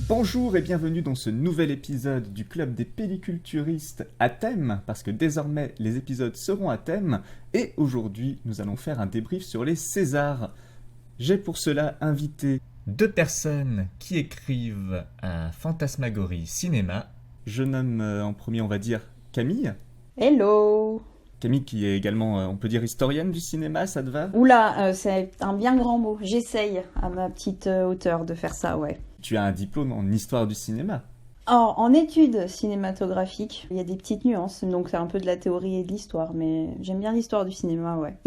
Bonjour et bienvenue dans ce nouvel épisode du Club des Pelliculturistes à thème, parce que désormais les épisodes seront à thème, et aujourd'hui nous allons faire un débrief sur les Césars. J'ai pour cela invité deux personnes qui écrivent à Fantasmagorie Cinéma. Je nomme en premier, on va dire, Camille. Hello. Camille qui est également, on peut dire, historienne du cinéma, ça te va ? Oula, c'est un bien grand mot. J'essaye à ma petite hauteur de faire ça, ouais. Tu as un diplôme en histoire du cinéma. En études cinématographiques, il y a des petites nuances, donc c'est un peu de la théorie et de l'histoire, mais j'aime bien l'histoire du cinéma, ouais.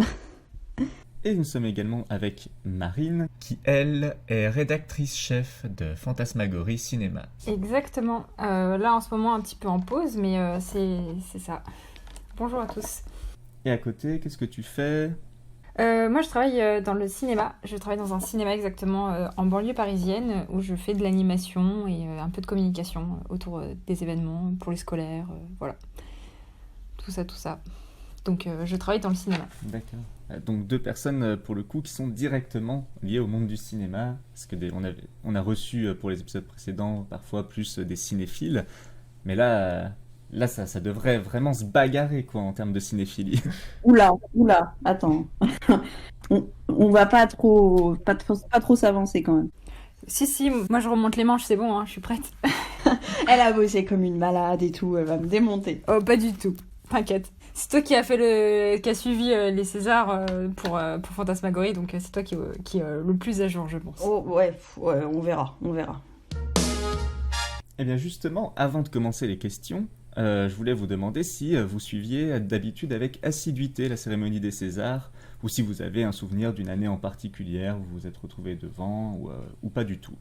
Et nous sommes également avec Marine, qui elle est rédactrice chef de Fantasmagorie Cinéma. Exactement. Là en ce moment un petit peu en pause, mais c'est ça. Bonjour à tous. Et à côté, qu'est-ce que tu fais ? Moi je travaille dans le cinéma. Je travaille dans un cinéma exactement en banlieue parisienne où je fais de l'animation et un peu de communication autour des événements pour les scolaires, voilà. Tout ça. Donc je travaille dans le cinéma. D'accord. Donc deux personnes pour le coup qui sont directement liées au monde du cinéma, parce que on a reçu pour les épisodes précédents parfois plus des cinéphiles, mais là ça devrait vraiment se bagarrer quoi en termes de cinéphilie. Oula, attends. on va pas trop s'avancer quand même. Si, moi je remonte les manches, c'est bon, hein, je suis prête. Elle a bossé comme une malade et tout, elle va me démonter. Oh, pas du tout, t'inquiète. C'est toi qui a suivi les Césars pour Fantasmagorie, donc c'est toi qui est le plus à jour, je pense. Oh, ouais, on verra. Eh bien justement, avant de commencer les questions, je voulais vous demander si vous suiviez d'habitude avec assiduité la cérémonie des Césars, ou si vous avez un souvenir d'une année en particulier où vous vous êtes retrouvé devant, ou pas du tout.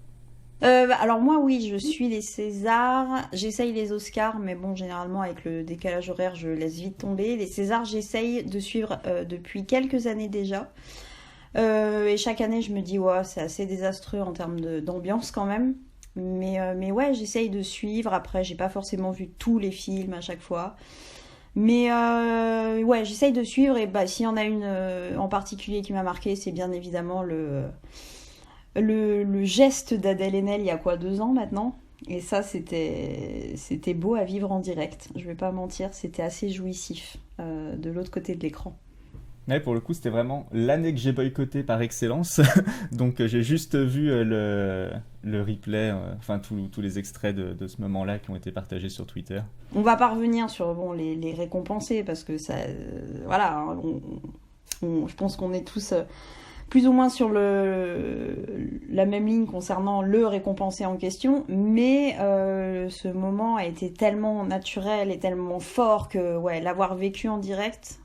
Alors moi oui, je suis les Césars, j'essaye les Oscars, mais bon généralement avec le décalage horaire je laisse vite tomber. Les Césars j'essaye de suivre depuis quelques années déjà, et chaque année je me dis ouais c'est assez désastreux en termes d'ambiance quand même, mais ouais j'essaye de suivre. Après j'ai pas forcément vu tous les films à chaque fois, mais ouais j'essaye de suivre, et bah s'il y en a une en particulier qui m'a marqué, c'est bien évidemment le geste d'Adèle Haenel il y a 2 ans maintenant. Et ça, c'était beau à vivre en direct. Je vais pas mentir, c'était assez jouissif de l'autre côté de l'écran. Ouais, pour le coup, c'était vraiment l'année que j'ai boycotté par excellence. Donc, j'ai juste vu le replay, enfin tous les extraits de ce moment-là qui ont été partagés sur Twitter. On va pas revenir sur les récompenser parce que ça, voilà, hein, je pense qu'on est tous plus ou moins sur la même ligne concernant le récompensé en question, mais ce moment a été tellement naturel et tellement fort que ouais, l'avoir vécu en direct,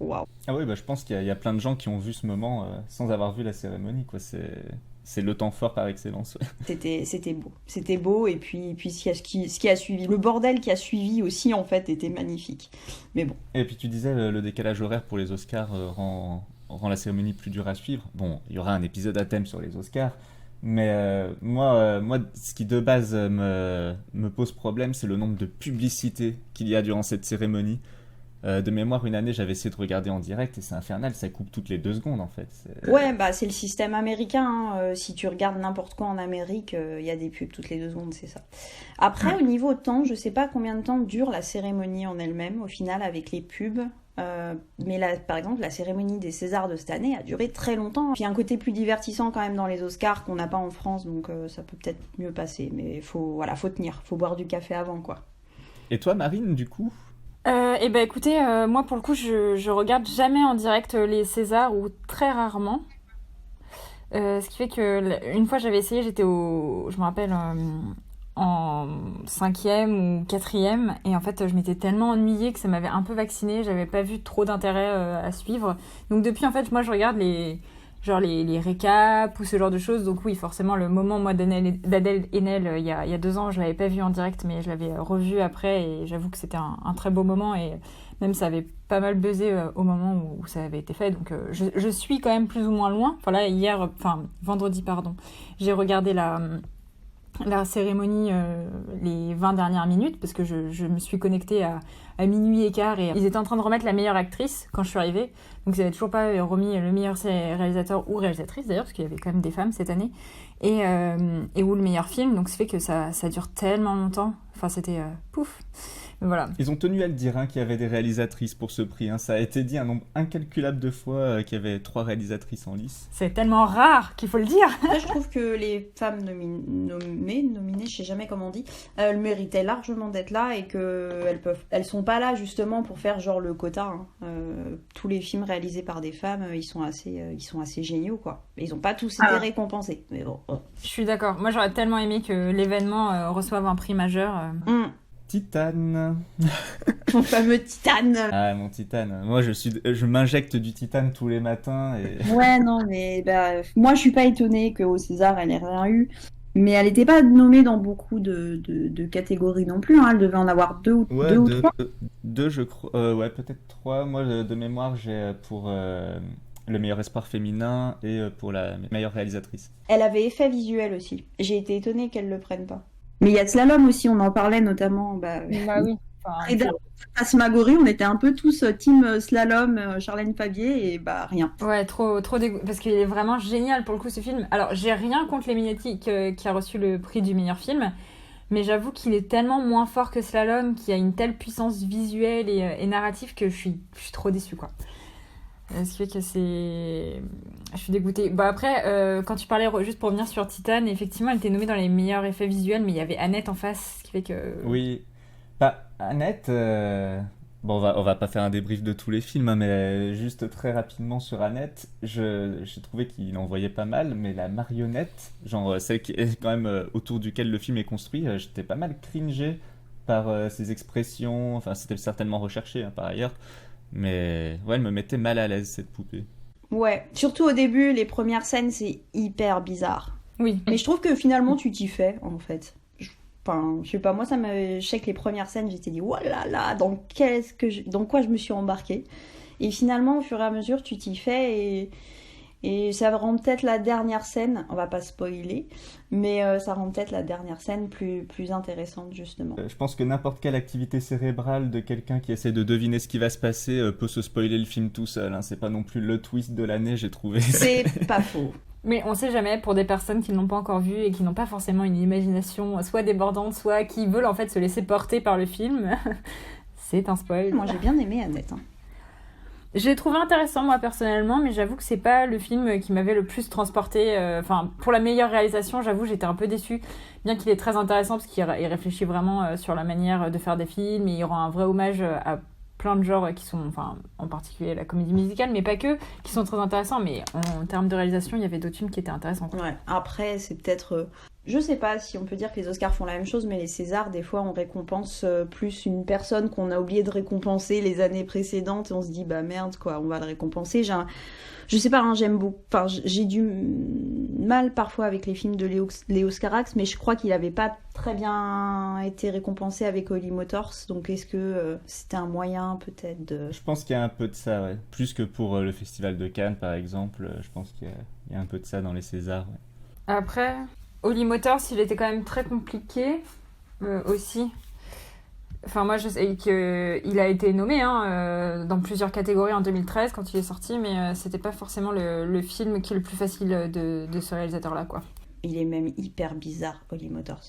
waouh. Ah oui, bah, je pense qu'il y a plein de gens qui ont vu ce moment sans avoir vu la cérémonie, quoi. C'est le temps fort par excellence. C'était beau, et puis ce qui a suivi, le bordel qui a suivi aussi en fait était magnifique. Mais bon. Et puis tu disais le décalage horaire pour les Oscars rend la cérémonie plus dure à suivre. Bon, il y aura un épisode à thème sur les Oscars, mais moi, ce qui de base me pose problème, c'est le nombre de publicités qu'il y a durant cette cérémonie. De mémoire, une année, j'avais essayé de regarder en direct et c'est infernal, ça coupe toutes les 2 secondes en fait. Ouais, bah c'est le système américain, hein. Si tu regardes n'importe quoi en Amérique, il y a des pubs toutes les 2 secondes, c'est ça. Après, au niveau temps, je sais pas combien de temps dure la cérémonie en elle-même, au final, avec les pubs. Mais là, par exemple, la cérémonie des Césars de cette année a duré très longtemps. Puis il y a un côté plus divertissant quand même dans les Oscars qu'on n'a pas en France, donc ça peut peut-être mieux passer. Mais faut tenir, faut boire du café avant, quoi. Et toi, Marine, du coup ? Eh ben écoutez, moi pour le coup je regarde jamais en direct les Césars, ou très rarement. Ce qui fait que une fois j'avais essayé, je me rappelle en 5e ou 4e, et en fait je m'étais tellement ennuyée que ça m'avait un peu vaccinée, j'avais pas vu trop d'intérêt à suivre. Donc depuis en fait moi je regarde les récaps ou ce genre de choses. Donc oui, forcément le moment moi d'Adèle Haenel il y a 2 ans, je l'avais pas vu en direct, mais je l'avais revu après, et j'avoue que c'était un très beau moment, et même ça avait pas mal buzzé au moment où ça avait été fait. Donc je suis quand même plus ou moins loin. Enfin là vendredi pardon, j'ai regardé la cérémonie les 20 dernières minutes, parce que je me suis connectée à minuit et quart, et ils étaient en train de remettre la meilleure actrice quand je suis arrivée. Donc ils n'avaient toujours pas remis le meilleur réalisateur ou réalisatrice, d'ailleurs, parce qu'il y avait quand même des femmes cette année, et ou le meilleur film. Donc ça fait que ça dure tellement longtemps. Enfin, c'était pouf. Mais voilà. Ils ont tenu à le dire qu'il y avait des réalisatrices pour ce prix. Ça a été dit un nombre incalculable de fois qu'il y avait 3 réalisatrices en lice. C'est tellement rare qu'il faut le dire. Après, je trouve que les femmes nominées, je sais jamais comment on dit, elles méritaient largement d'être là et elles sont pas là justement pour faire genre le quota. Tous les films réalisés par des femmes, ils sont assez géniaux quoi. Ils ont pas tous été récompensés. Mais bon. Je suis d'accord. Moi, j'aurais tellement aimé que l'événement reçoive un prix majeur. Titane. Mon fameux titane. Ah, mon titane. Moi, je m'injecte du titane tous les matins. Et... Ouais, non, mais moi, je suis pas étonnée qu'au César, elle ait rien eu. Mais elle n'était pas nommée dans beaucoup de catégories non plus. Elle devait en avoir deux ou trois. Deux, je crois. Ouais, peut-être 3. Moi, de mémoire, j'ai pour le meilleur espoir féminin et pour la meilleure réalisatrice. Elle avait effet visuel aussi. J'ai été étonnée qu'elle le prenne pas. Mais il y a slalom aussi, on en parlait notamment. Oui. Et Phantasmagorie, on était un peu tous team slalom, Charlène Fabier, et rien. Ouais, trop dégoût. Parce qu'il est vraiment génial pour le coup ce film. Alors, j'ai rien contre l'Eminetti qui a reçu le prix du meilleur film, mais j'avoue qu'il est tellement moins fort que Slalom, qui a une telle puissance visuelle et narrative que je suis trop déçue, quoi. Ce qui fait que je suis dégoûtée. Après, quand tu parlais, juste pour revenir sur Titan, effectivement, elle était nommée dans les meilleurs effets visuels, mais il y avait Annette en face, ce qui fait que... Oui. Annette... Bon, on va pas faire un débrief de tous les films, mais juste très rapidement sur Annette, j'ai trouvé qu'il en voyait pas mal, mais la marionnette, genre celle qui est quand même autour duquel le film est construit, j'étais pas mal cringé par ses expressions, enfin c'était certainement recherché par ailleurs, mais ouais, elle me mettait mal à l'aise cette poupée. Ouais, surtout au début, les premières scènes, c'est hyper bizarre. Oui. Mais je trouve que finalement, tu t'y fais, en fait. Enfin, je sais pas, moi, je sais que les premières scènes, j'étais dit, oh là là, dans quoi je me suis embarquée. Et finalement, au fur et à mesure, tu t'y fais et ça rend peut-être la dernière scène, on va pas spoiler, mais ça rend peut-être la dernière scène plus intéressante, justement. Je pense que n'importe quelle activité cérébrale de quelqu'un qui essaie de deviner ce qui va se passer peut se spoiler le film tout seul. C'est pas non plus le twist de l'année, j'ai trouvé. C'est pas faux. Mais on sait jamais, pour des personnes qui ne l'ont pas encore vu et qui n'ont pas forcément une imagination soit débordante, soit qui veulent en fait se laisser porter par le film, c'est un spoil. Moi j'ai bien aimé Annette. J'ai trouvé intéressant moi personnellement, mais j'avoue que c'est pas le film qui m'avait le plus transporté. Enfin, pour la meilleure réalisation, j'avoue j'étais un peu déçue, bien qu'il est très intéressant parce qu'il réfléchit vraiment sur la manière de faire des films et il rend un vrai hommage à plein de genres qui sont, enfin, en particulier la comédie musicale, mais pas que, qui sont très intéressants. Mais en termes de réalisation, il y avait d'autres films qui étaient intéressants. Ouais. Après, c'est peut-être... Je sais pas si on peut dire que les Oscars font la même chose, mais les Césars, des fois, on récompense plus une personne qu'on a oublié de récompenser les années précédentes et on se dit, bah merde, quoi, on va le récompenser. Je sais pas, j'aime beaucoup. Enfin, j'ai du mal parfois avec les films de Léos Carax, mais je crois qu'il avait pas très bien été récompensé avec Holly Motors. Donc, est-ce que c'était un moyen peut-être de... Je pense qu'il y a un peu de ça, ouais. Plus que pour le Festival de Cannes, par exemple. Je pense qu'il y a un peu de ça dans les Césars. Ouais. Après, Holly Motors, il était quand même très compliqué aussi. Enfin, moi, je sais qu'il a été nommé dans plusieurs catégories en 2013 quand il est sorti, mais c'était pas forcément le film qui est le plus facile de ce réalisateur-là, quoi. Il est même hyper bizarre, Holly Motors.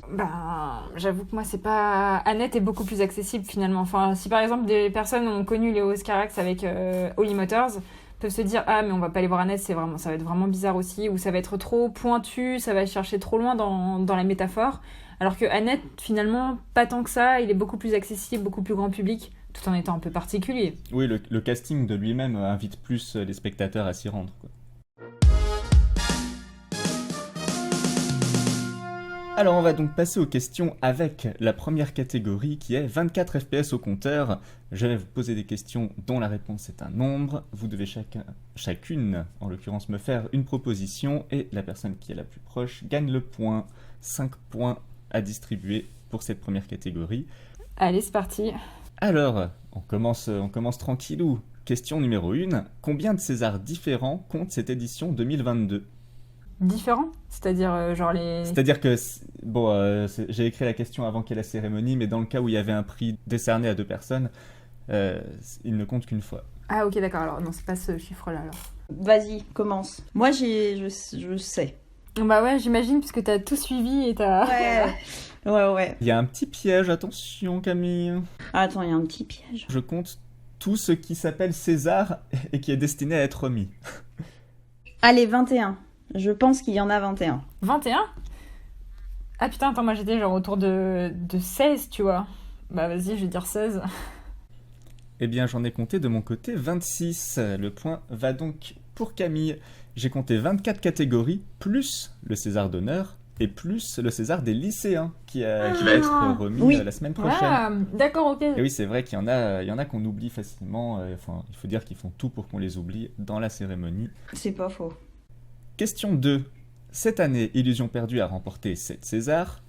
J'avoue que moi, c'est pas... Annette est beaucoup plus accessible, finalement. Enfin, si par exemple, des personnes ont connu Léos Carax avec Holly Motors, peuvent se dire, ah, mais on va pas aller voir Annette, ça va être vraiment bizarre aussi, ou ça va être trop pointu, ça va chercher trop loin dans la métaphore. Alors que Annette, finalement, pas tant que ça, il est beaucoup plus accessible, beaucoup plus grand public, tout en étant un peu particulier. Oui, le casting de lui-même invite plus les spectateurs à s'y rendre, quoi. Alors on va donc passer aux questions avec la première catégorie qui est 24 FPS au compteur. Je vais vous poser des questions dont la réponse est un nombre. Vous devez chacune, en l'occurrence, me faire une proposition et la personne qui est la plus proche gagne le point. 5 points à distribuer pour cette première catégorie. Allez, c'est parti. Alors, on commence tranquillou. Question numéro 1. Combien de Césars différents compte cette édition 2022 ? différents? C'est-à-dire, genre les... C'est-à-dire que, j'ai écrit la question avant qu'il y ait la cérémonie, mais dans le cas où il y avait un prix décerné à 2 personnes, il ne compte qu'une fois. Ah ok, d'accord, alors non, c'est pas ce chiffre-là, alors. Vas-y, commence. Moi, je sais. Bah ouais, j'imagine, puisque t'as tout suivi et t'as... Ouais. Il y a un petit piège, attention Camille. Attends, il y a un petit piège. Je compte tout ce qui s'appelle César et qui est destiné à être remis. Allez, 21. Je pense qu'il y en a 21. 21? Ah putain, attends, moi j'étais genre autour de 16, tu vois. Bah vas-y, je vais dire 16. Eh bien, j'en ai compté de mon côté 26. Le point va donc pour Camille. J'ai compté 24 catégories, plus le César d'honneur et plus le César des lycéens qui va être remis la semaine prochaine. Ah, d'accord, ok. Et oui, c'est vrai qu'il y en a qu'on oublie facilement. Il faut dire qu'ils font tout pour qu'on les oublie dans la cérémonie. C'est pas faux. Question 2. Cette année, Illusion perdue a remporté 7 Césars.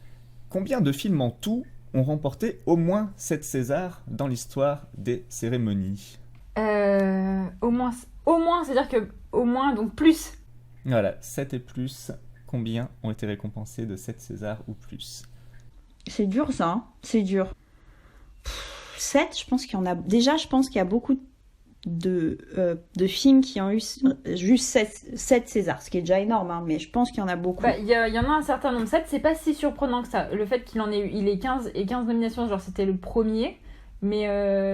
Combien de films en tout ont remporté au moins 7 Césars dans l'histoire des cérémonies? Au moins, c'est-à-dire que au moins, donc plus. Voilà, 7 et plus. Combien ont été récompensés de 7 Césars ou plus? C'est dur ça, hein. C'est dur. 7, je pense qu'il y en a... Déjà, je pense qu'il y a beaucoup de films qui ont eu juste 7 Césars, ce qui est déjà énorme, hein, mais je pense qu'il y en a beaucoup. Bah, il y en a un certain nombre. 7, c'est pas si surprenant que ça. Le fait qu'il en ait eu, il ait 15 et 15 nominations, genre c'était le premier, mais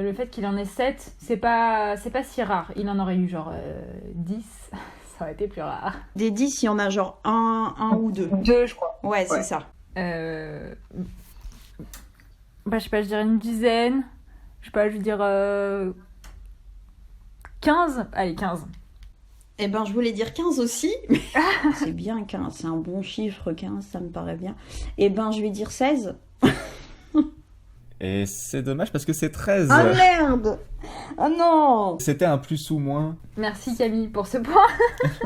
le fait qu'il en ait 7, c'est pas si rare. Il en aurait eu genre 10, ça aurait été plus rare. Des 10, il y en a genre un ou 2. 2, je crois. Ouais, c'est ça. Bah, je sais pas, je dirais une dizaine. Je sais pas, je veux dire 15. Allez, 15. Eh ben, je voulais dire 15 aussi. Mais c'est bien 15, c'est un bon chiffre, 15, ça me paraît bien. Eh ben, je vais dire 16. Et c'est dommage parce que c'est 13. Ah merde! Ah non! C'était un plus ou moins. Merci Camille pour ce point.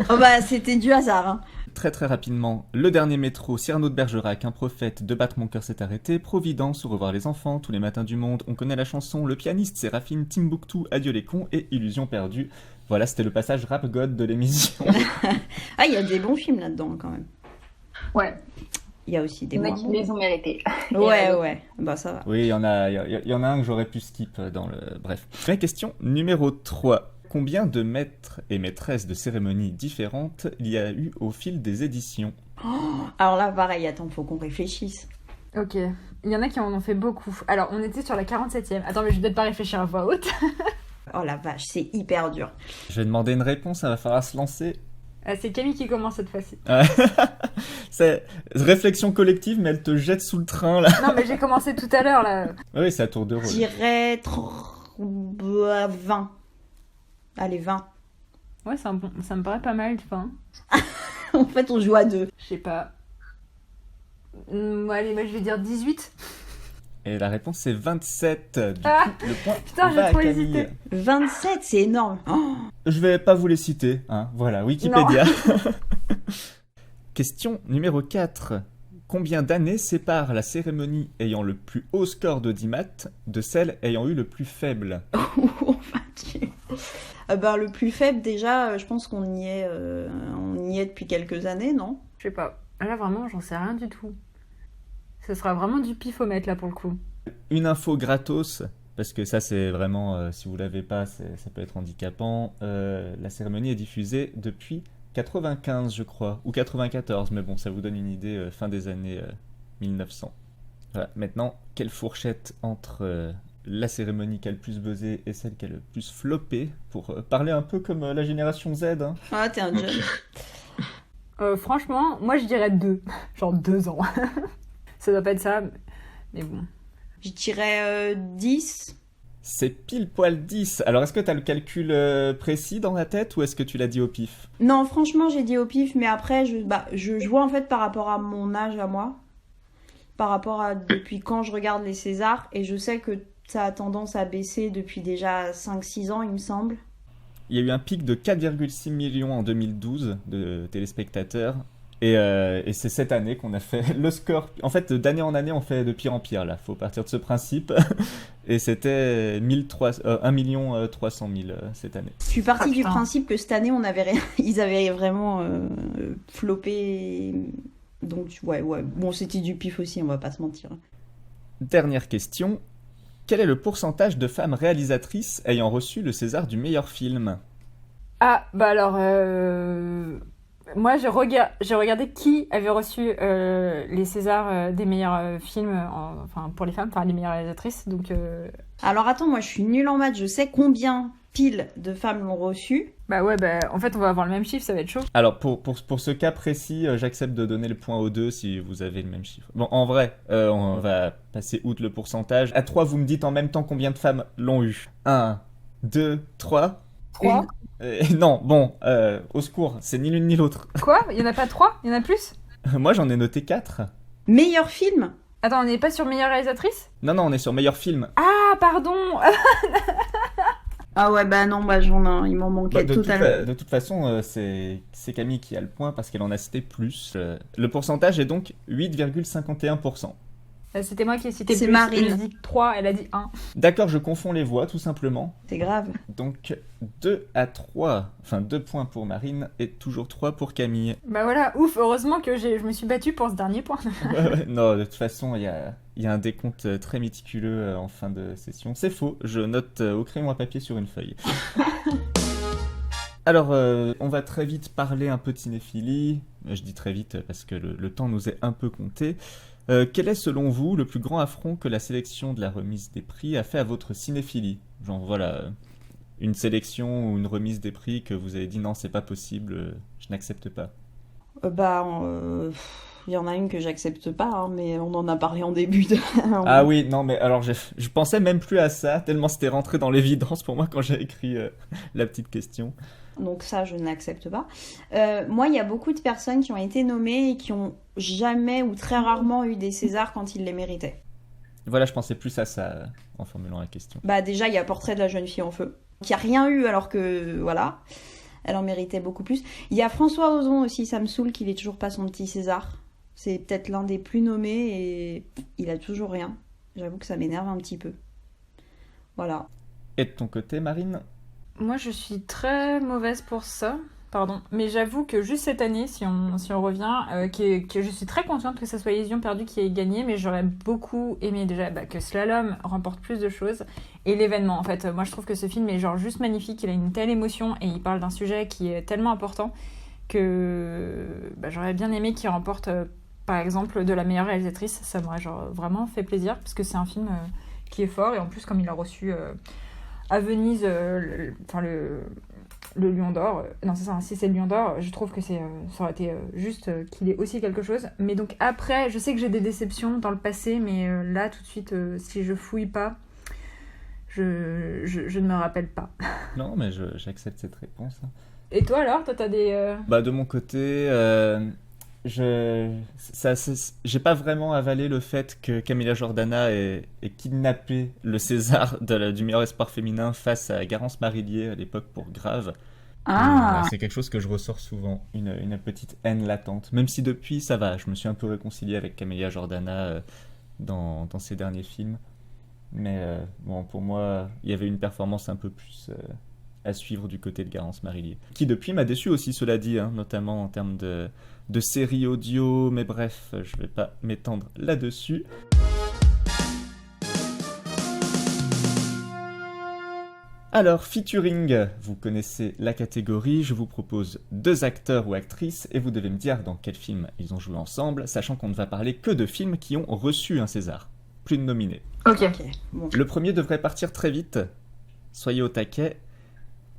Oh bah, c'était du hasard, hein. Très très rapidement, le dernier métro, Cyrano de Bergerac, un prophète, de battre mon cœur s'est arrêté, Providence, au revoir les enfants, tous les matins du monde, on connaît la chanson, le pianiste, Séraphine, Timbuktu, adieu les cons et Illusion perdue. Voilà, c'était le passage rap god de l'émission. Ah, il y a des bons films là-dedans quand même. Ouais. Il y a aussi des Il y en a moins qui bons. les ont mérités. Ouais, bah ça va. Oui, il y en a un que j'aurais pu skip dans le... Bref. Question numéro 3. Combien de maîtres et maîtresses de cérémonies différentes il y a eu au fil des éditions? Alors là, pareil, attends, faut qu'on réfléchisse. Ok. Il y en a qui en ont fait beaucoup. Alors, on était sur la 47e. Attends, mais je vais peut-être pas réfléchir à voix haute. Oh la vache, c'est hyper dur. Je vais demander une réponse, ça va falloir se lancer. Ah, c'est Camille qui commence cette fois-ci. C'est réflexion collective, mais elle te jette sous le train, là. Non, mais j'ai commencé tout à l'heure, là. Oui, c'est à tour de rôle. Je dirais 20. Allez, 20. Ouais, ça me paraît pas mal, tu vois. En fait, on joue à 2. Je sais pas. Allez, moi je vais dire 18. Et la réponse c'est 27. Du Ah, coup, le point putain, j'ai va à trop Camille. hésité. 27, c'est énorme. Oh, Je vais pas vous les citer, hein. Voilà, Wikipédia. Question numéro 4. Combien d'années séparent la cérémonie ayant le plus haut score d'audimat de celle ayant eu le plus faible? bah, le plus faible, déjà, je pense qu'on y est depuis quelques années, non? Je sais pas. Là, vraiment, j'en sais rien du tout. Ce sera vraiment du pifomètre, là, pour le coup. Une info gratos, parce que ça c'est vraiment, si vous l'avez pas, ça peut être handicapant. La cérémonie est diffusée depuis 95, je crois, ou 94, mais bon, ça vous donne une idée, fin des années 1900. Voilà. Maintenant, quelle fourchette entre la cérémonie qui a le plus buzzé et celle qui a le plus floppé, pour parler un peu comme la génération Z, hein. Ah, t'es un jeune. Franchement, moi je dirais 2. Genre 2 ans. Ça doit pas être ça, mais bon. Je dirais 10. C'est pile poil 10. Alors, est-ce que tu as le calcul précis dans la tête ou est-ce que tu l'as dit au pif? Non, franchement, j'ai dit au pif, mais après, je vois en fait par rapport à mon âge à moi, par rapport à depuis quand je regarde les Césars, et je sais que ça a tendance à baisser depuis déjà 5-6 ans, il me semble. Il y a eu un pic de 4,6 millions en 2012 de téléspectateurs Et c'est cette année qu'on a fait le score. En fait, d'année en année, on fait de pire en pire, là. Faut partir de ce principe. Et c'était 1 300 000 cette année. Je suis partie Ah, du putain. principe que cette année, on avait rien... ils avaient vraiment floppé. Donc, ouais. Bon, c'était du pif aussi, on va pas se mentir. Dernière question. Quel est le pourcentage de femmes réalisatrices ayant reçu le César du meilleur film? Ah, bah alors, moi j'ai regardé qui avait reçu les Césars des meilleurs films, enfin pour les femmes, enfin les meilleures réalisatrices. Donc, Alors, attends, moi, je suis nulle en maths. Je sais combien pile de femmes l'ont reçu. bah ouais, bah en fait on va avoir le même chiffre, ça va être chaud. Alors, pour ce cas précis, j'accepte de donner le point aux deux si vous avez le même chiffre. Bon, en vrai, on va passer outre le pourcentage. À 3, vous me dites en même temps combien de femmes l'ont eu. 1, 2, 3. 3. Non, bon, au secours, c'est ni l'une ni l'autre. Quoi? Il y en a pas 3? Il y en a plus? Moi, j'en ai noté 4. Meilleur film? Attends, on n'est pas sur meilleure réalisatrice? Non, on est sur meilleur film. Ah, pardon! Ah ouais, bah non, bah il m'en manquait totalement. De toute façon, c'est Camille qui a le point parce qu'elle en a cité plus. Le pourcentage est donc 8,51%. C'était moi qui ai cité C'est plus. Marine. J'ai dit 3, elle a dit 1. D'accord, je confonds les voix, tout simplement. C'est grave. Donc 2 à 3, enfin 2 points pour Marine et toujours 3 pour Camille. Bah voilà, ouf, heureusement que je me suis battue pour ce dernier point. Ouais. Non, de toute façon, il y a un décompte très méticuleux en fin de session. C'est faux, je note au crayon à papier sur une feuille. Alors, on va très vite parler un peu de cinéphilie. Je dis très vite parce que le temps nous est un peu compté. Quel est selon vous le plus grand affront que la sélection de la remise des prix a fait à votre cinéphilie? Genre voilà, une sélection ou une remise des prix que vous avez dit non, c'est pas possible, je n'accepte pas. Il y en a une que j'accepte pas, hein, mais on en a parlé en début de... Ah oui, non mais alors je pensais même plus à ça, tellement c'était rentré dans l'évidence pour moi quand j'ai écrit la petite question. Donc ça, je n'accepte pas. Moi, il y a beaucoup de personnes qui ont été nommées et qui ont jamais ou très rarement eu des Césars quand ils les méritaient. Voilà, je pensais plus à ça en formulant la question. Bah déjà, il y a Portrait de la jeune fille en feu, qui a rien eu alors que, voilà, elle en méritait beaucoup plus. Il y a François Ozon aussi, ça me saoule qu'il ait toujours pas son petit César. C'est peut-être l'un des plus nommés et il a toujours rien. J'avoue que ça m'énerve un petit peu. Voilà. Et de ton côté, Marine? Moi, je suis très mauvaise pour ça. Pardon. Mais j'avoue que juste cette année, si on revient, que je suis très contente que ce soit Les Lions perdus qui ait gagné, mais j'aurais beaucoup aimé déjà que Slalom remporte plus de choses. Et l'événement, en fait. Moi, je trouve que ce film est genre juste magnifique. Il a une telle émotion et il parle d'un sujet qui est tellement important que j'aurais bien aimé qu'il remporte, par exemple, de la meilleure réalisatrice. Ça m'aurait genre vraiment fait plaisir parce que c'est un film qui est fort. Et en plus, comme il a reçu à Venise le Lion d'Or, non c'est ça, si c'est le Lion d'Or, je trouve que ça aurait été juste qu'il ait aussi quelque chose. Mais donc après, je sais que j'ai des déceptions dans le passé, mais là tout de suite, si je fouille pas, je ne me rappelle pas. Non, mais j'accepte cette réponse. Et toi alors, toi t'as des... Bah de mon côté, j'ai pas vraiment avalé le fait que Camilla Jordana ait kidnappé le César du meilleur espoir féminin face à Garance Marillier à l'époque pour Grave. Ah, C'est quelque chose que je ressors souvent, une petite haine latente. Même si depuis ça va, je me suis un peu réconcilié avec Camilla Jordana dans ses derniers films. Mais bon, pour moi, il y avait une performance un peu plus à suivre du côté de Garance Marillier. Qui depuis m'a déçu aussi, cela dit, hein, notamment en termes de séries audio, mais bref, je vais pas m'étendre là-dessus. Alors, featuring, vous connaissez la catégorie, je vous propose 2 acteurs ou actrices et vous devez me dire dans quel film ils ont joué ensemble, sachant qu'on ne va parler que de films qui ont reçu un César. Plus de nominés. Ok. bon. Le premier devrait partir très vite, soyez au taquet.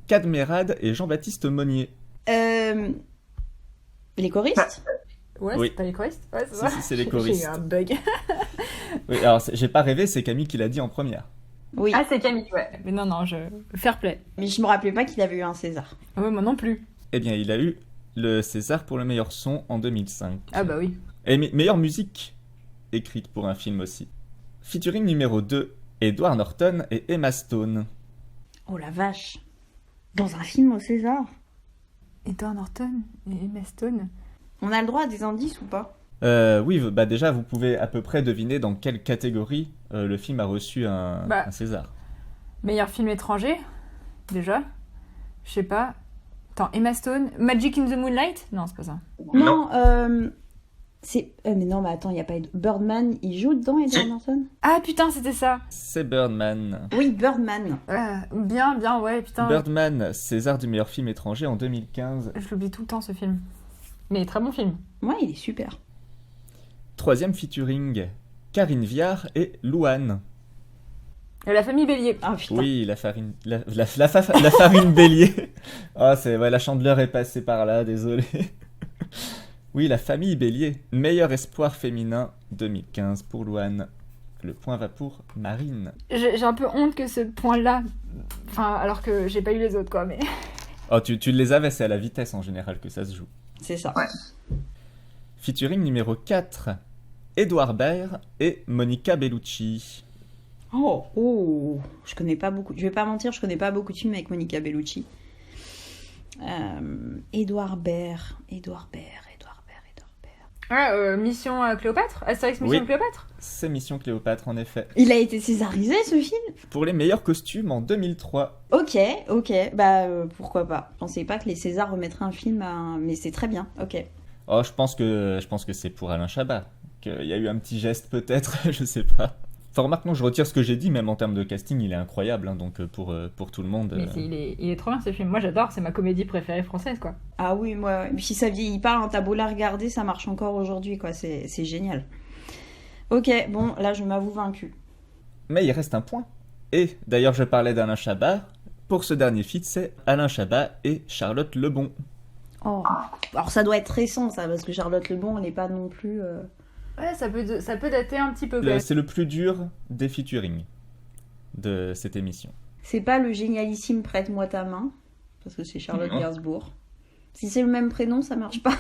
Cadmerade et Jean-Baptiste Monnier. Les choristes? Ouais, Oui. c'est pas les choristes? Ouais, c'est Si, ça. si, c'est les J'ai choristes. eu un bug. Oui, alors j'ai pas rêvé, c'est Camille qui l'a dit en première. Oui, Ah, c'est Camille, ouais. Mais non, fair play. mais je me rappelais pas qu'il avait eu un César. Ah ouais, moi non plus. Eh bien, il a eu le César pour le meilleur son en 2005. Ah bah oui. Et meilleure musique écrite pour un film aussi. Featuring numéro 2, Edward Norton et Emma Stone. Oh la vache. Dans un film au César? Edward Norton et Emma Stone. On a le droit à des indices ou pas? Oui, bah déjà, vous pouvez à peu près deviner dans quelle catégorie le film a reçu Bah, un César. meilleur film étranger, déjà. Je sais pas. Attends, Emma Stone, Magic in the Moonlight? Non, c'est pas ça. Non, c'est... mais non, mais attends, il y a pas... Birdman, il joue dedans, Edward Norton? Ah putain, c'était ça. C'est Birdman. Oui, Birdman. Bien, ouais, putain. Birdman, César du meilleur film étranger en 2015. Je l'oublie tout le temps, ce film. Mais très bon film. Ouais, il est super. Troisième featuring, Karine Viard et Louane. La famille Bélier. Ah putain. Oui, la farine Bélier. Oh, la chandeleur est passée par là, désolé. Oui, la famille Bélier. Meilleur espoir féminin 2015 pour Louane. Le point va pour Marine. J'ai un peu honte que ce point-là... Enfin, alors que j'ai pas eu les autres, quoi, mais... Oh, tu les avais, c'est à la vitesse en général que ça se joue. C'est ça. Ouais. Featuring numéro 4, Édouard Baird et Monica Bellucci. Oh, je connais pas beaucoup. Je vais pas mentir, je connais pas beaucoup de films avec Monica Bellucci. Édouard Baird. Ah, Mission Cléopâtre? Astérix Mission Oui. Cléopâtre? C'est Mission Cléopâtre en effet. Il a été césarisé ce film? Pour les meilleurs costumes en 2003. Ok, bah pourquoi pas. Je pensais pas que les Césars remettraient un film mais c'est très bien, ok. Oh, je pense que c'est pour Alain Chabat. Qu'il y a eu un petit geste peut-être, je sais pas. Enfin, remarque, non, je retire ce que j'ai dit, même en termes de casting, il est incroyable, hein, donc pour tout le monde. Mais il est trop bien, ce film. Moi, j'adore, c'est ma comédie préférée française, quoi. Ah oui, moi, ouais. Si ça vieillit pas, hein, t'as beau la regarder, ça marche encore aujourd'hui, quoi, c'est génial. Ok, bon, là je m'avoue vaincu. Mais il reste un point. Et d'ailleurs, je parlais d'Alain Chabat. Pour ce dernier feat, c'est Alain Chabat et Charlotte Lebon. Oh. Alors ça doit être récent, ça, parce que Charlotte Lebon, elle n'est pas non plus... Ouais, ça peut dater un petit peu, quand même. C'est le plus dur des featuring de cette émission. C'est pas le génialissime Prête-moi ta main, parce que c'est Charlotte Gainsbourg. Si c'est le même prénom, ça marche pas.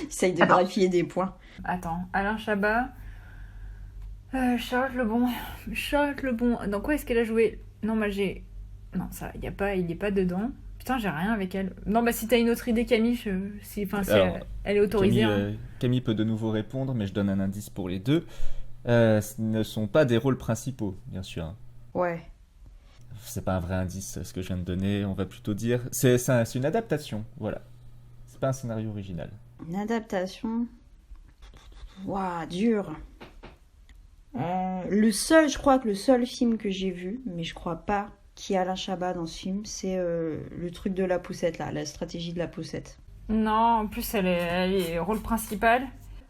Essaye de greffier des points. Attends, Alain Chabat... Charlotte Lebon... Dans quoi est-ce qu'elle a joué? Non, moi j'ai... Non, ça, il est pas dedans. Putain, j'ai rien avec elle. Non, bah si t'as une autre idée, Camille, Alors, elle est autorisée. Camille peut de nouveau répondre, mais je donne un indice pour les deux. Ce ne sont pas des rôles principaux, bien sûr. Hein. Ouais. C'est pas un vrai indice ce que je viens de donner, on va plutôt dire. C'est une adaptation, voilà. C'est pas un scénario original. Une adaptation... Waouh, dur. Je crois que le seul film que j'ai vu, mais je crois pas qu'il y a Alain Chabat dans ce film, c'est le truc de la poussette, là, la stratégie de la poussette. Non, en plus, elle est rôle principal.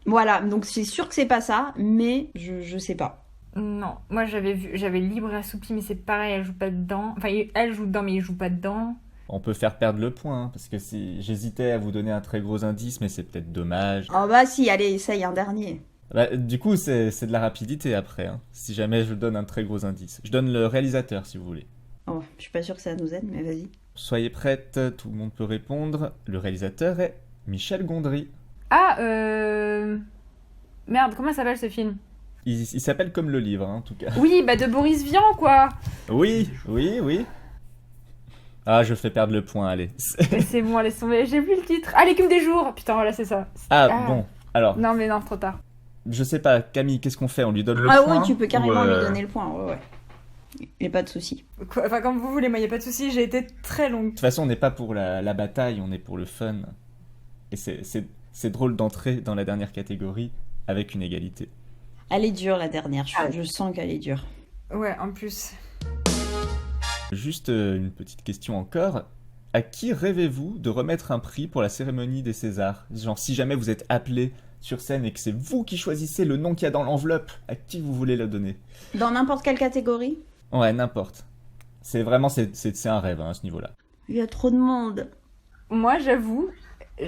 Voilà, donc c'est sûr que c'est pas ça, mais je sais pas. Non, moi j'avais Libre et Assoupi, mais c'est pareil, elle joue pas dedans. Enfin, elle joue dedans, mais il joue pas dedans. On peut faire perdre le point, hein, parce que si j'hésitais à vous donner un très gros indice, mais c'est peut-être dommage. Oh bah si, allez, essaye un dernier. Bah, du coup, c'est de la rapidité après, hein, si jamais je donne un très gros indice. Je donne le réalisateur, si vous voulez. Oh, je suis pas sûre que ça nous aide, mais vas-y. Soyez prêtes, tout le monde peut répondre. Le réalisateur est Michel Gondry. Ah, Merde, comment s'appelle ce film? Il s'appelle comme le livre, hein, en tout cas. Oui, bah de Boris Vian, quoi. Oui. Ah, je fais perdre le point, allez. Mais c'est bon, laisse tomber, j'ai vu le titre. Ah, L'écume des jours. Putain, voilà, c'est ça. Bon, alors, Non, mais non, trop tard. je sais pas, Camille, qu'est-ce qu'on fait? On lui donne le Ah point oui, tu peux carrément ou, lui donner le point, ouais. Y a pas de souci. Enfin, comme vous voulez, moi, y a pas de souci, j'ai été très longue. De toute façon, on n'est pas pour la bataille, on est pour le fun. Et c'est drôle d'entrer dans la dernière catégorie avec une égalité. Elle est dure, la dernière. Je sens qu'elle est dure. Ouais, en plus. Juste une petite question encore. À qui rêvez-vous de remettre un prix pour la cérémonie des Césars? Genre, si jamais vous êtes appelé sur scène et que c'est vous qui choisissez le nom qu'il y a dans l'enveloppe, à qui vous voulez le donner? Dans n'importe quelle catégorie? Ouais, n'importe. C'est vraiment, c'est un rêve, hein, à ce niveau-là. Il y a trop de monde. Moi, j'avoue,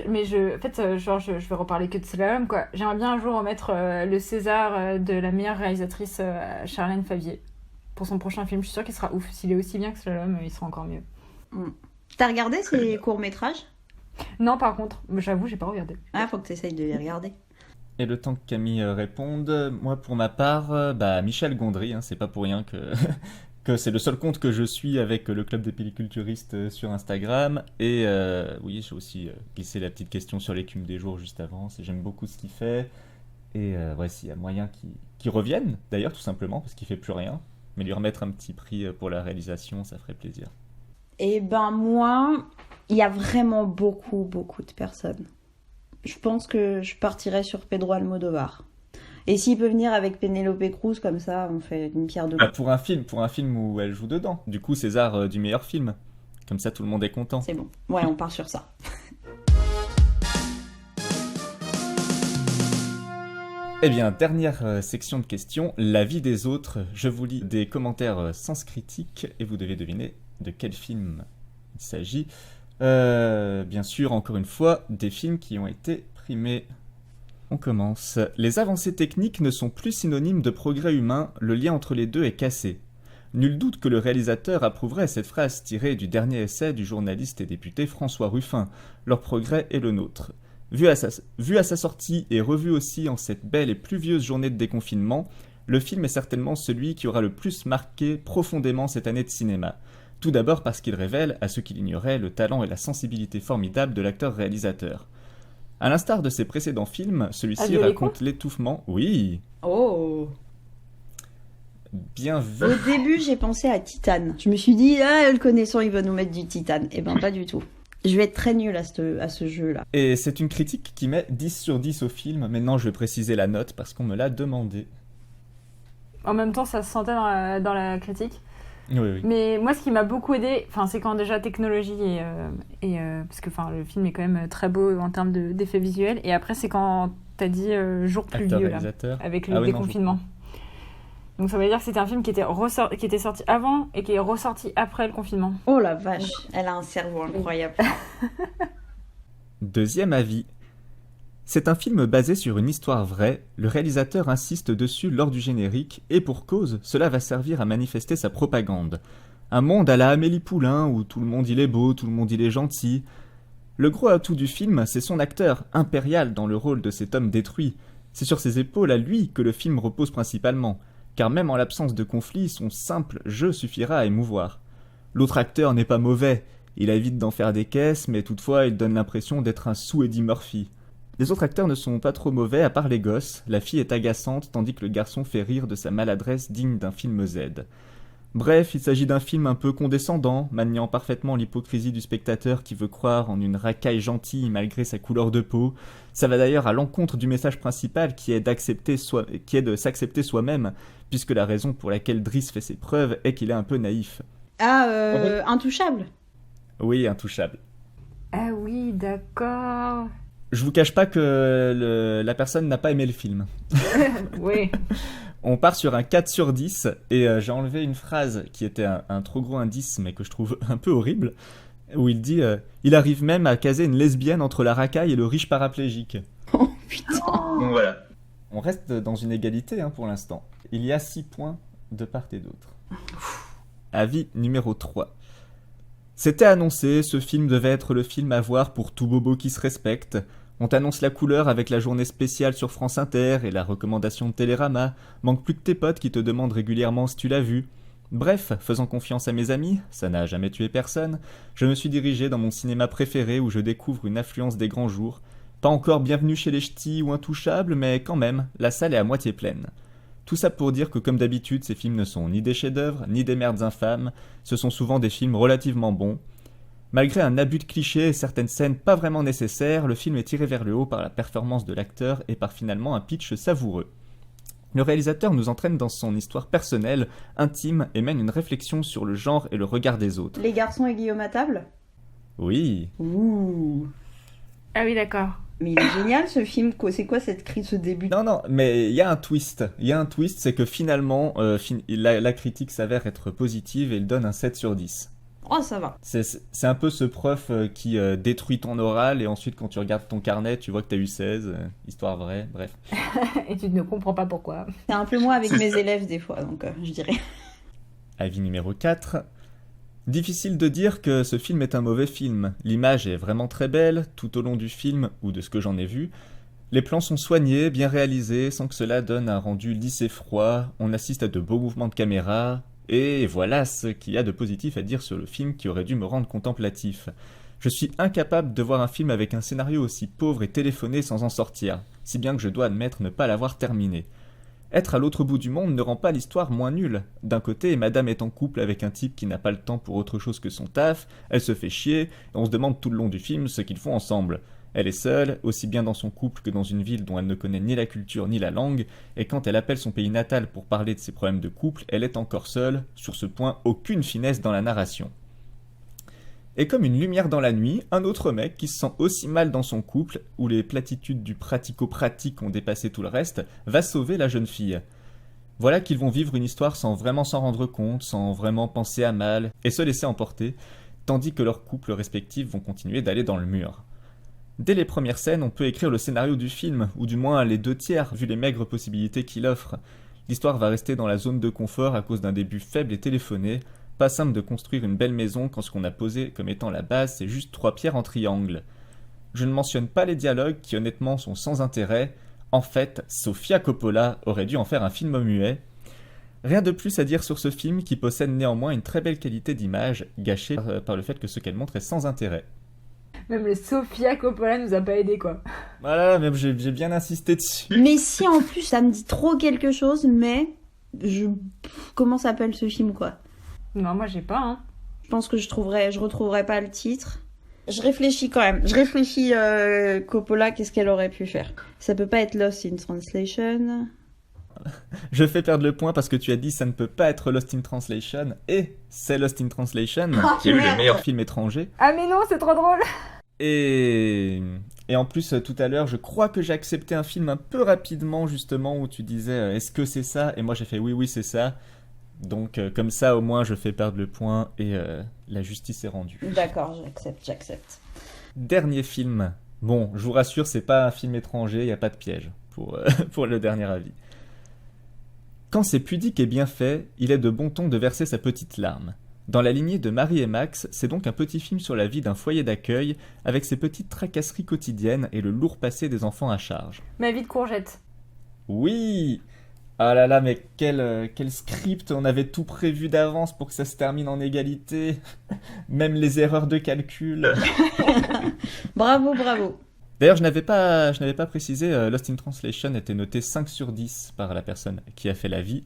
mais en fait, genre, je vais reparler que de Slalom, quoi. J'aimerais bien un jour remettre le César de la meilleure réalisatrice à Charlène Favier pour son prochain film. Je suis sûre qu'il sera ouf. S'il est aussi bien que Slalom, il sera encore mieux. T'as regardé ces courts-métrages? Non, par contre, j'avoue, j'ai pas regardé. Ah, faut que t'essayes de les regarder. Et le temps que Camille réponde, moi pour ma part, Michel Gondry, hein, c'est pas pour rien que c'est le seul compte que je suis avec le club des pelliculturistes sur Instagram. Et oui, j'ai aussi glissé la petite question sur l'écume des jours juste avant. J'aime beaucoup ce qu'il fait. Et ouais, s'il y a moyen qu'il revienne, d'ailleurs, tout simplement, parce qu'il fait plus rien. Mais lui remettre un petit prix pour la réalisation, ça ferait plaisir. Eh ben moi, il y a vraiment beaucoup, beaucoup de personnes. Je pense que je partirais sur Pedro Almodovar. Et s'il peut venir avec Penélope Cruz, comme ça, on fait une pierre deux coups. Pour un film où elle joue dedans. Du coup, César du meilleur film. Comme ça, tout le monde est content. C'est bon. Ouais, on part sur ça. Eh bien, dernière section de questions, l'avis des autres. Je vous lis des commentaires sens critique et vous devez deviner de quel film il s'agit. Bien sûr, encore une fois, des films qui ont été primés. On commence. Les avancées techniques ne sont plus synonymes de progrès humain, le lien entre les deux est cassé. Nul doute que le réalisateur approuverait cette phrase tirée du dernier essai du journaliste et député François Ruffin. Leur progrès est le nôtre. Vu à sa sortie et revu aussi en cette belle et pluvieuse journée de déconfinement, le film est certainement celui qui aura le plus marqué profondément cette année de cinéma. Tout d'abord parce qu'il révèle, à ceux qui l'ignoraient, le talent et la sensibilité formidable de l'acteur-réalisateur. À l'instar de ses précédents films, celui-ci raconte l'étouffement... Oui. Oh. Bien vu. Au début, j'ai pensé à Titane. Je me suis dit, le connaissant, il va nous mettre du Titane. Eh ben, pas du tout. Je vais être très nulle à ce jeu-là. Et c'est une critique qui met 10 sur 10 au film. Maintenant, je vais préciser la note parce qu'on me l'a demandé. En même temps, ça se sentait dans la critique. Oui. Mais moi, ce qui m'a beaucoup aidé, c'est quand déjà technologie parce que le film est quand même très beau en termes d'effets visuels. Et après, c'est quand t'as dit jour pluvieux là, avec le déconfinement. Donc ça veut dire que c'était un film qui était sorti avant et qui est ressorti après le confinement. Oh la vache, elle a un cerveau incroyable. Deuxième avis. C'est un film basé sur une histoire vraie, le réalisateur insiste dessus lors du générique, et pour cause, cela va servir à manifester sa propagande. Un monde à la Amélie Poulain, où tout le monde il est beau, tout le monde il est gentil. Le gros atout du film, c'est son acteur, impérial dans le rôle de cet homme détruit. C'est sur ses épaules à lui que le film repose principalement, car même en l'absence de conflit, son simple jeu suffira à émouvoir. L'autre acteur n'est pas mauvais, il évite d'en faire des caisses, mais toutefois il donne l'impression d'être un sous-Eddie Murphy. Les autres acteurs ne sont pas trop mauvais à part les gosses, la fille est agaçante tandis que le garçon fait rire de sa maladresse digne d'un film Z. Bref, il s'agit d'un film un peu condescendant, maniant parfaitement l'hypocrisie du spectateur qui veut croire en une racaille gentille malgré sa couleur de peau. Ça va d'ailleurs à l'encontre du message principal qui est de s'accepter soi-même, puisque la raison pour laquelle Driss fait ses preuves est qu'il est un peu naïf. Intouchable. Oui, Intouchable. Ah oui, d'accord. Je vous cache pas que la personne n'a pas aimé le film. Oui. On part sur un 4 sur 10 et j'ai enlevé une phrase qui était un trop gros indice mais que je trouve un peu horrible, où il dit il arrive même à caser une lesbienne entre la racaille et le riche paraplégique. Oh putain. Donc voilà. On reste dans une égalité pour l'instant. Il y a 6 points de part et d'autre. Avis numéro 3. C'était annoncé, ce film devait être le film à voir pour tout bobo qui se respecte. On t'annonce la couleur avec la journée spéciale sur France Inter et la recommandation de Télérama. Manque plus que tes potes qui te demandent régulièrement si tu l'as vu. Bref, faisant confiance à mes amis, ça n'a jamais tué personne, je me suis dirigé dans mon cinéma préféré où je découvre une affluence des grands jours. Pas encore Bienvenue chez les Ch'tis ou Intouchables, mais quand même, la salle est à moitié pleine. Tout ça pour dire que comme d'habitude, ces films ne sont ni des chefs-d'œuvre, ni des merdes infâmes, ce sont souvent des films relativement bons. Malgré un abus de clichés et certaines scènes pas vraiment nécessaires, le film est tiré vers le haut par la performance de l'acteur et par finalement un pitch savoureux. Le réalisateur nous entraîne dans son histoire personnelle, intime, et mène une réflexion sur le genre et le regard des autres. Les garçons et Guillaume à table ? Oui. Ouh. Ah oui, d'accord. Mais il est génial ce film, quoi. C'est quoi ce début ? Non, mais il y a un twist. C'est que finalement, la critique s'avère être positive et il donne un 7 sur 10. Oh, ça va. C'est un peu ce prof qui détruit ton oral et ensuite quand tu regardes ton carnet, tu vois que t'as eu 16, histoire vraie, bref. Et tu ne comprends pas pourquoi. C'est un peu moi avec mes élèves des fois, donc je dirais. Avis numéro 4. Difficile de dire que ce film est un mauvais film. L'image est vraiment très belle, tout au long du film, ou de ce que j'en ai vu. Les plans sont soignés, bien réalisés, sans que cela donne un rendu lisse et froid. On assiste à de beaux mouvements de caméra. Et voilà ce qu'il y a de positif à dire sur le film qui aurait dû me rendre contemplatif. Je suis incapable de voir un film avec un scénario aussi pauvre et téléphoné sans en sortir, si bien que je dois admettre ne pas l'avoir terminé. Être à l'autre bout du monde ne rend pas l'histoire moins nulle. D'un côté, madame est en couple avec un type qui n'a pas le temps pour autre chose que son taf, elle se fait chier, et on se demande tout le long du film ce qu'ils font ensemble. Elle est seule, aussi bien dans son couple que dans une ville dont elle ne connaît ni la culture ni la langue, et quand elle appelle son pays natal pour parler de ses problèmes de couple, elle est encore seule, sur ce point aucune finesse dans la narration. Et comme une lumière dans la nuit, un autre mec qui se sent aussi mal dans son couple, où les platitudes du pratico-pratique ont dépassé tout le reste, va sauver la jeune fille. Voilà qu'ils vont vivre une histoire sans vraiment s'en rendre compte, sans vraiment penser à mal, et se laisser emporter, tandis que leurs couples respectifs vont continuer d'aller dans le mur. Dès les premières scènes, on peut écrire le scénario du film, ou du moins les 2/3, vu les maigres possibilités qu'il offre. L'histoire va rester dans la zone de confort à cause d'un début faible et téléphoné. Pas simple de construire une belle maison quand ce qu'on a posé comme étant la base, c'est juste 3 pierres en triangle. Je ne mentionne pas les dialogues qui honnêtement sont sans intérêt. En fait, Sofia Coppola aurait dû en faire un film muet. Rien de plus à dire sur ce film qui possède néanmoins une très belle qualité d'image, gâchée par le fait que ce qu'elle montre est sans intérêt. Même le Sofia Coppola nous a pas aidé quoi. Voilà, même j'ai bien insisté dessus. Mais si en plus ça me dit trop quelque chose, mais comment s'appelle ce film quoi? Non, moi j'ai pas, hein. Je pense que je retrouverai pas le titre. Je réfléchis quand même. Coppola, qu'est-ce qu'elle aurait pu faire? Ça peut pas être Lost in Translation. Je fais perdre le point parce que tu as dit ça ne peut pas être Lost in Translation, et c'est Lost in Translation, qui est le meilleur film étranger. Ah mais non, c'est trop drôle. Et en plus, tout à l'heure, je crois que j'ai accepté un film un peu rapidement, justement, où tu disais est-ce que c'est ça? Et moi j'ai fait oui, c'est ça. Donc comme ça, au moins, je fais perdre le point et la justice est rendue. D'accord, j'accepte. Dernier film. Bon, je vous rassure, c'est pas un film étranger, il n'y a pas de piège pour le dernier avis. Quand c'est pudique et bien fait, il est de bon ton de verser sa petite larme. Dans la lignée de Marie et Max, c'est donc un petit film sur la vie d'un foyer d'accueil, avec ses petites tracasseries quotidiennes et le lourd passé des enfants à charge. Ma vie de courgette. Oui! Ah là là, mais quel script! On avait tout prévu d'avance pour que ça se termine en égalité. Même les erreurs de calcul. Bravo. D'ailleurs, je n'avais pas précisé, Lost in Translation était noté 5 sur 10 par la personne qui a fait l'avis.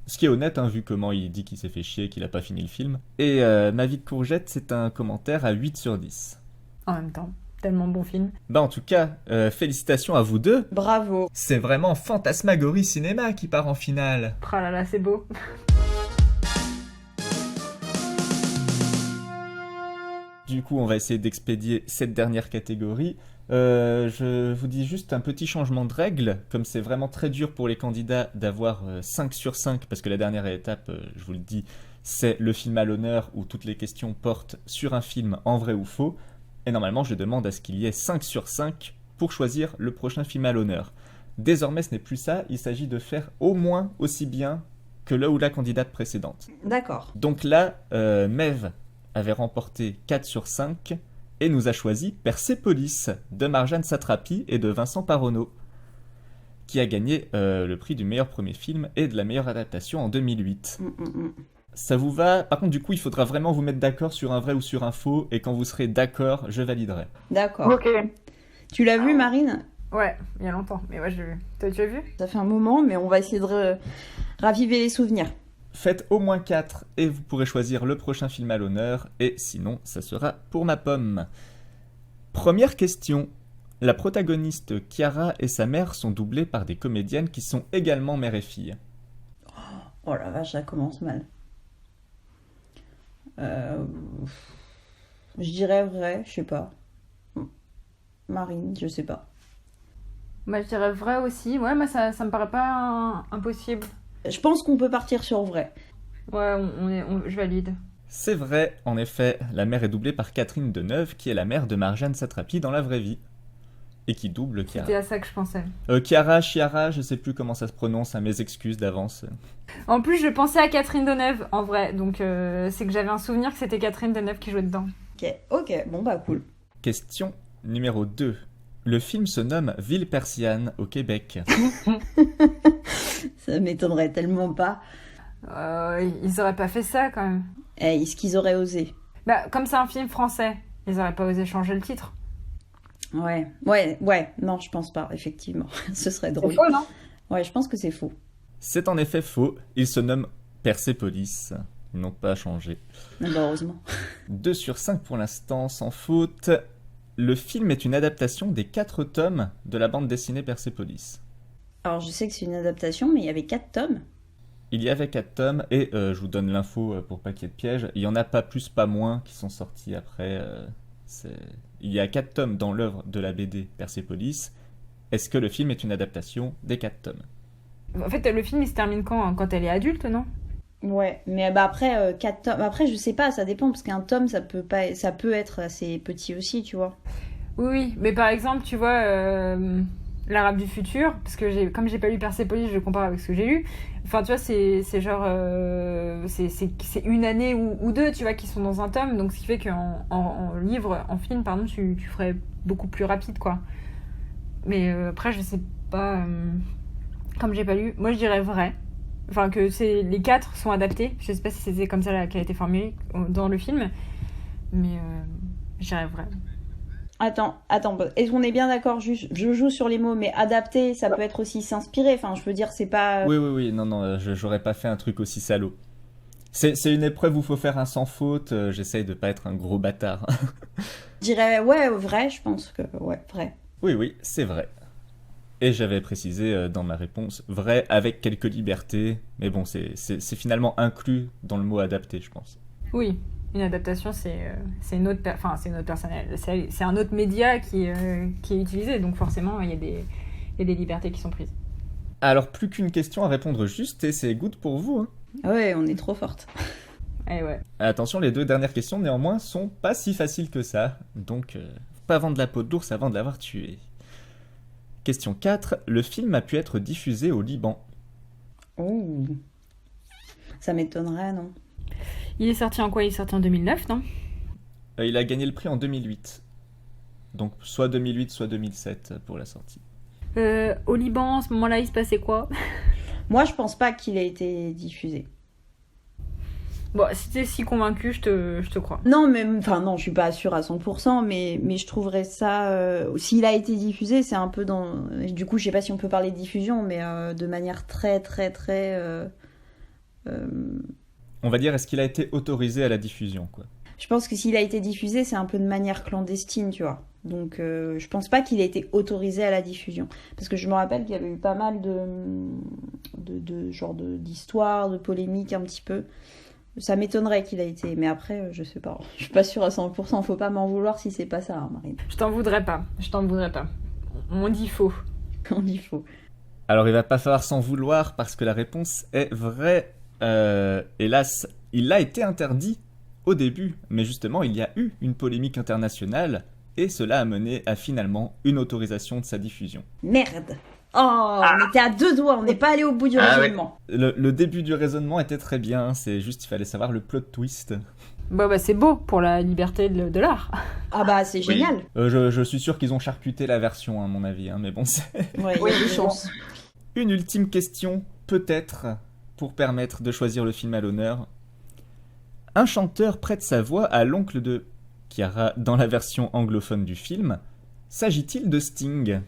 Ce qui est honnête, hein, vu comment il dit qu'il s'est fait chier, qu'il n'a pas fini le film. Et Ma vie de courgette, c'est un commentaire à 8 sur 10. En même temps, tellement bon film. Bah en tout cas, félicitations à vous deux. Bravo. C'est vraiment Fantasmagorie Cinéma qui part en finale. Oh là là, c'est beau. Du coup, on va essayer d'expédier cette dernière catégorie. Je vous dis juste un petit changement de règle, comme c'est vraiment très dur pour les candidats d'avoir 5 sur 5, parce que la dernière étape, je vous le dis, c'est le film à l'honneur, où toutes les questions portent sur un film en vrai ou faux, et normalement je demande à ce qu'il y ait 5 sur 5 pour choisir le prochain film à l'honneur. Désormais ce n'est plus ça, il s'agit de faire au moins aussi bien que le ou la candidate précédente. D'accord. Donc là, Mev avait remporté 4 sur 5, et nous a choisi Persépolis de Marjane Satrapi et de Vincent Paronneau, qui a gagné le prix du meilleur premier film et de la meilleure adaptation en 2008. Ça vous va? Par contre, du coup, il faudra vraiment vous mettre d'accord sur un vrai ou sur un faux, et quand vous serez d'accord, je validerai. D'accord. Ok. Tu l'as vu, Marine? Ouais, il y a longtemps, mais ouais, je l'ai vu. Toi, tu l'as vu? Ça fait un moment, mais on va essayer de raviver les souvenirs. Faites au moins 4 et vous pourrez choisir le prochain film à l'honneur, et sinon, ça sera pour ma pomme. Première question. La protagoniste Chiara et sa mère sont doublées par des comédiennes qui sont également mère et fille. Oh la vache, ça commence mal. Je dirais vrai, je sais pas. Marine, je sais pas. Bah, je dirais vrai aussi. Ouais, mais ça me paraît pas impossible. Je pense qu'on peut partir sur vrai. Ouais, je valide. C'est vrai, en effet, la mère est doublée par Catherine Deneuve, qui est la mère de Marjane Satrapi dans la vraie vie. Et qui double Chiara. C'était à ça que je pensais. Chiara, je sais plus comment ça se prononce, à mes excuses d'avance. En plus, je pensais à Catherine Deneuve, en vrai. Donc, c'est que j'avais un souvenir que c'était Catherine Deneuve qui jouait dedans. Ok, bon bah cool. Question numéro 2. Le film se nomme Ville Persiane au Québec. Ça m'étonnerait tellement pas. Ils auraient pas fait ça quand même. Est-ce qu'ils auraient osé? Bah, comme c'est un film français, ils auraient pas osé changer le titre. Ouais, non, je pense pas, effectivement. Ce serait C'est drôle. faux, non? Ouais, je pense que c'est faux. C'est en effet faux. Il se nomme Persépolis. Ils n'ont pas changé. Ah bah, heureusement. 2 sur 5 pour l'instant, sans faute. Le film est une adaptation des 4 tomes de la bande dessinée Persépolis. Alors, je sais que c'est une adaptation, mais il y avait 4 tomes. Il y avait 4 tomes, et je vous donne l'info pour pas qu'il y ait de piège. Il y en a pas plus, pas moins qui sont sortis après. Il y a 4 tomes dans l'œuvre de la BD Persépolis. Est-ce que le film est une adaptation des 4 tomes? En fait, le film il se termine quand? Hein, quand elle est adulte, non? Ouais, mais bah après, 4 tomes. Après, je sais pas, ça dépend, parce qu'un tome, ça peut être assez petit aussi, tu vois. Oui, mais par exemple, tu vois, l'Arabe du futur, parce que comme j'ai pas lu Persépolis, je compare avec ce que j'ai lu. Enfin, tu vois, c'est genre. C'est une année ou deux, tu vois, qui sont dans un tome. Donc, ce qui fait en livre, en film, pardon, tu ferais beaucoup plus rapide, quoi. Mais après, je sais pas. Comme j'ai pas lu, moi je dirais vrai. Enfin, que les 4 sont adaptés. Je sais pas si c'était comme ça là, qui a été formulé dans le film. Mais je dirais vrai. Attends, est-ce qu'on est bien d'accord? Juste, je joue sur les mots, mais adapter, ça peut être aussi s'inspirer. Enfin, je veux dire, c'est pas. Oui, non, j'aurais pas fait un truc aussi salaud. C'est une épreuve où il faut faire un sans faute, j'essaye de pas être un gros bâtard. Je dirais, ouais, vrai, je pense que. Ouais, vrai. Oui, c'est vrai. Et j'avais précisé dans ma réponse, vrai avec quelques libertés, mais bon, c'est finalement inclus dans le mot adapté, je pense. Oui, une adaptation, c'est une autre, c'est une autre personnelle. C'est un autre média qui est utilisé, donc forcément, il y a des libertés qui sont prises. Alors, plus qu'une question à répondre juste, et c'est good pour vous. Hein. Ouais, on est trop forte. Eh ouais. Attention, les 2 dernières questions, néanmoins, sont pas si faciles que ça. Donc, pas vendre la peau de l'ours avant de l'avoir tué. Question 4. Le film a pu être diffusé au Liban. Oh. Ça m'étonnerait, non? Il est sorti en quoi? Il est sorti en 2009, non? Il a gagné le prix en 2008. Donc, soit 2008, soit 2007 pour la sortie. Au Liban, à ce moment-là, il se passait quoi? Moi, je pense pas qu'il ait été diffusé. Bon, si t'es si convaincu, je te crois. Non, mais enfin non, je suis pas sûre à 100%, mais je trouverais ça. S'il a été diffusé, c'est un peu dans. Du coup, je sais pas si on peut parler de diffusion, mais de manière très. On va dire, est-ce qu'il a été autorisé à la diffusion, quoi? Je pense que s'il a été diffusé, c'est un peu de manière clandestine, tu vois. Donc, je pense pas qu'il ait été autorisé à la diffusion, parce que je me rappelle qu'il y avait eu pas mal d'histoires, de polémiques un petit peu. Ça m'étonnerait qu'il a été, mais après, je sais pas. Je suis pas sûre à 100%, faut pas m'en vouloir si c'est pas ça, hein, Marine. Je t'en voudrais pas. On dit faux. On dit faux. Alors, il va pas falloir s'en vouloir parce que la réponse est vraie. Hélas, il a été interdit au début, mais justement, il y a eu une polémique internationale et cela a mené à finalement une autorisation de sa diffusion. Merde. Oh, on était à 2 doigts, on n'est pas allé au bout du raisonnement. Le début du raisonnement était très bien, c'est juste il fallait savoir le plot twist. Bah c'est beau pour la liberté de l'art. Ah bah c'est génial. Je suis sûr qu'ils ont charcuté la version à mon avis, hein, mais bon c'est... Ouais, il y a des chances. Une ultime question, peut-être, pour permettre de choisir le film à l'honneur. Un chanteur prête sa voix à l'oncle de Chiara dans la version anglophone du film. S'agit-il de Sting ?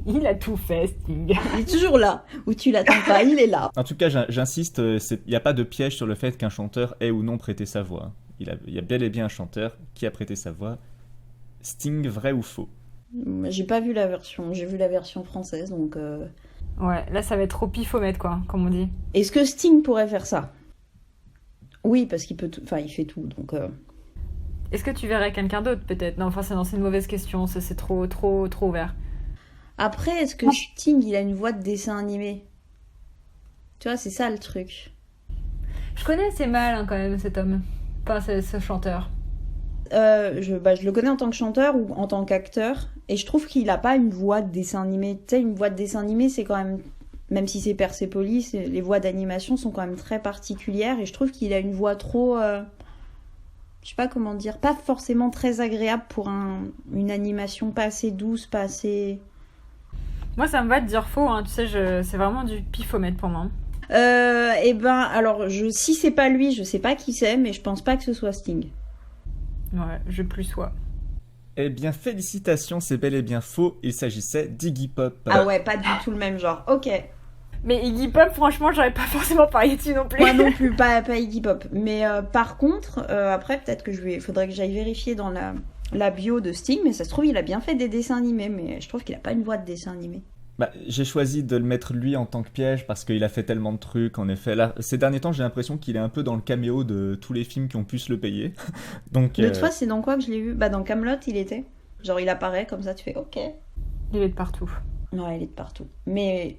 Il a tout fait, Sting. Il est toujours là, où tu l'attends pas, il est là. En tout cas, j'insiste, il n'y a pas de piège sur le fait qu'un chanteur ait ou non prêté sa voix. Il y a bel et bien un chanteur qui a prêté sa voix. Sting, vrai ou faux ? J'ai pas vu la version, j'ai vu la version française, donc... Ouais, là ça va être trop pifomètre, quoi, comme on dit. Est-ce que Sting pourrait faire ça ? Oui, parce qu'il peut enfin, il fait tout, donc... Est-ce que tu verrais quelqu'un d'autre, peut-être ? Non, enfin, c'est une mauvaise question, ça c'est trop ouvert. Après, est-ce que Sting, il a une voix de dessin animé ? Tu vois, c'est ça le truc. Je connais assez mal, hein, quand même, cet homme. Enfin, ce chanteur. Je le connais en tant que chanteur ou en tant qu'acteur, et je trouve qu'il a pas une voix de dessin animé. Tu sais, une voix de dessin animé, c'est quand même si c'est Persépolis, les voix d'animation sont quand même très particulières, et je trouve qu'il a une voix trop... je sais pas comment dire, pas forcément très agréable pour une animation pas assez douce, pas assez... Moi, ça me va de dire faux, hein. Tu sais, c'est vraiment du pifomètre pour moi. Alors, si c'est pas lui, je sais pas qui c'est, mais je pense pas que ce soit Sting. Ouais, je plus sois. Eh bien, félicitations, c'est bel et bien faux. Il s'agissait d'Iggy Pop. Ah ouais, pas du tout le même genre. Ok. Mais Iggy Pop, franchement, j'aurais pas forcément parié dessus non plus. Moi non plus, pas Iggy Pop. Mais par contre, après, peut-être que faudrait que j'aille vérifier dans la bio de Sting, mais ça se trouve, il a bien fait des dessins animés, mais je trouve qu'il a pas une voix de dessin animé. Bah, j'ai choisi de le mettre lui en tant que piège parce qu'il a fait tellement de trucs. En effet, là, ces derniers temps, j'ai l'impression qu'il est un peu dans le caméo de tous les films qui ont pu se le payer. Donc, L'autre fois, c'est dans quoi que je l'ai vu? Bah, dans Kaamelott, il était. Genre, il apparaît comme ça, tu fais OK. Il est de partout. Ouais, il est de partout. Mais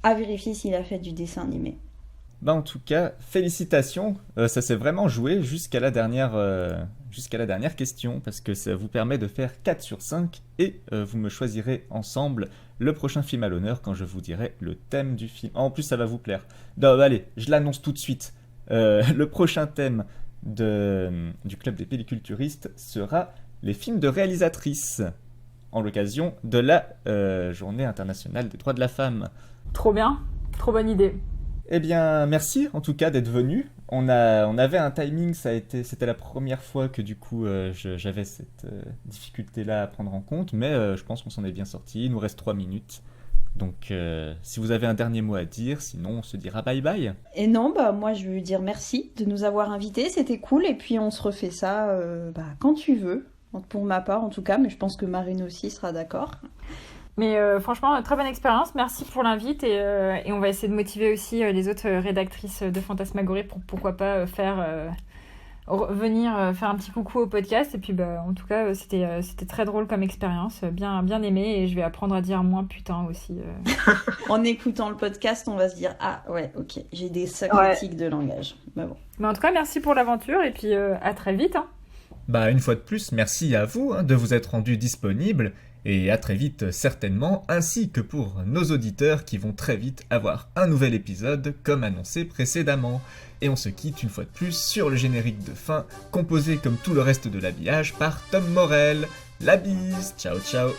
à vérifier s'il a fait du dessin animé. bah, en tout cas, félicitations. Ça s'est vraiment joué jusqu'à la dernière question parce que ça vous permet de faire 4 sur 5 et vous me choisirez ensemble le prochain film à l'honneur quand je vous dirai le thème du film. En plus, ça va vous plaire. Non, allez, je l'annonce tout de suite. Le prochain thème du Club des Pelliculturistes sera les films de réalisatrices en l'occasion de la Journée internationale des droits de la femme. Trop bien, trop bonne idée. Eh bien, merci en tout cas d'être venu. On avait un timing, c'était la première fois que du coup j'avais cette difficulté-là à prendre en compte, mais je pense qu'on s'en est bien sorti. Il nous reste 3 minutes. Donc, si vous avez un dernier mot à dire, sinon on se dira bye bye. Et non, bah moi je veux dire merci de nous avoir invités, c'était cool, et puis on se refait ça quand tu veux, pour ma part en tout cas, mais je pense que Marine aussi sera d'accord. Mais franchement, très bonne expérience. Merci pour l'invite et on va essayer de motiver aussi les autres rédactrices de Fantasmagorie pour pourquoi pas venir faire un petit coucou au podcast. Et puis en tout cas, c'était très drôle comme expérience, bien aimé et je vais apprendre à dire moins putain aussi. En écoutant le podcast, on va se dire ah ouais, ok, j'ai des critiques de langage. Bah bon. Mais en tout cas, merci pour l'aventure et puis à très vite. Hein. Bah, une fois de plus, merci à vous de vous être rendu disponible. Et à très vite certainement, ainsi que pour nos auditeurs qui vont très vite avoir un nouvel épisode comme annoncé précédemment. Et on se quitte une fois de plus sur le générique de fin, composé comme tout le reste de l'habillage par Tom Morel. La bise, ciao ciao.